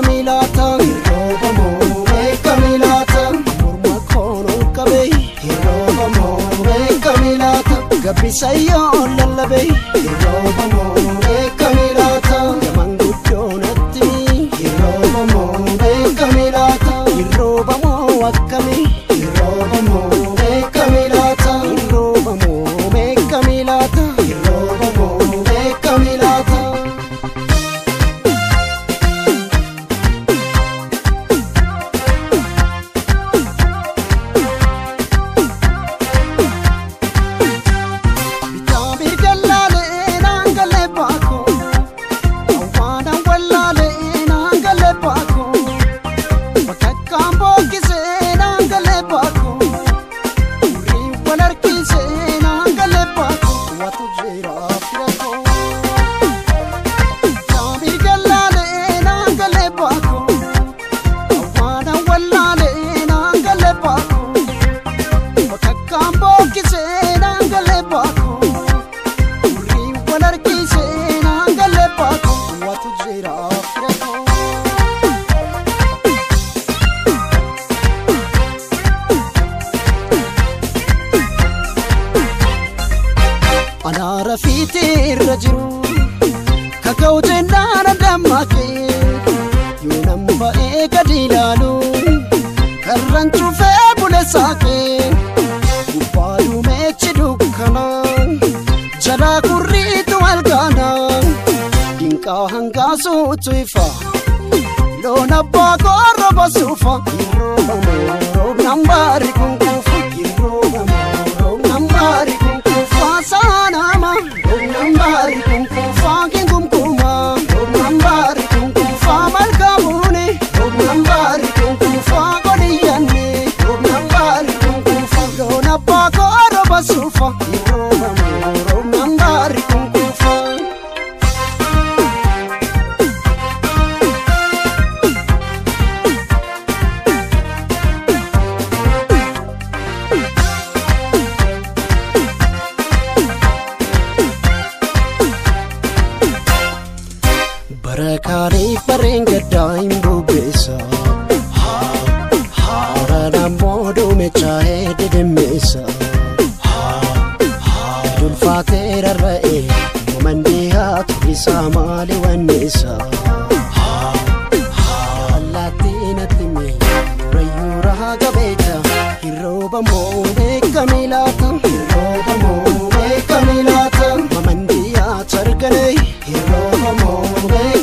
Kamilata, Hirobamo, Kamilata, Murma Kono Kabe, Hirobamo, Kamilata, Gabisayo Lalabe, Hirobamo, Kamilata, Yamangujonati, Hirobamo, Kamilata, Hirobamo Wakami, Hirobamo, Kamilata, Hirobamo, Kamilata, Hirobamo, Kamilata. Anara fitir rajiru kakau jendana damake yunamba ekadilalu karanchu fe bulesake upalu mechidukana jada kuritu algana dinka hangasu tuifa lona bagoro basufa irobamo nambari kunkufa irobamo nambari kunkufa sanama nambari kunkufa kingumkuma nambari kunkufa malkamune nambari kunkufa kodiyane nambari kunkufa lona bagoro basufa irobamo nambari kunkufa. Barakari parengadai mbubesa Harana modu mechahe dedemesa Dulfatera rae Momandiha turisa mali wanesa Latina timi Rayura gabeja Hiroba mo Kamilata Hiroba mo Kamilata Momandiha chargane Hiroba mo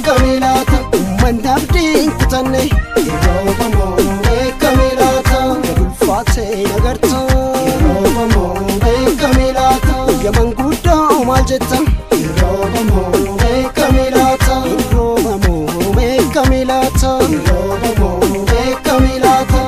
Kamilata Mandabdi kutane Hirobamo Kamilata Dulfate nagarta Hirobamo Kamilata Yamanguda maljeta Hirobamo Kamilata Hirobamo Kamilata Hirobamo Kamilata.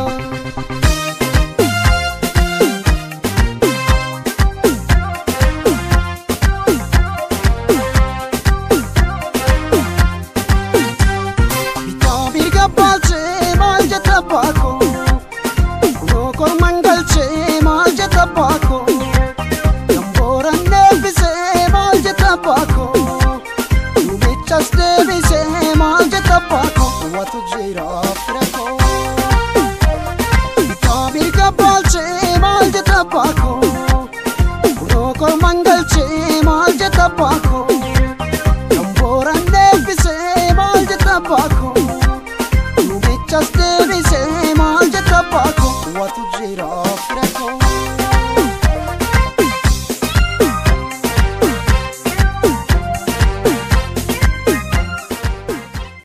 Paco,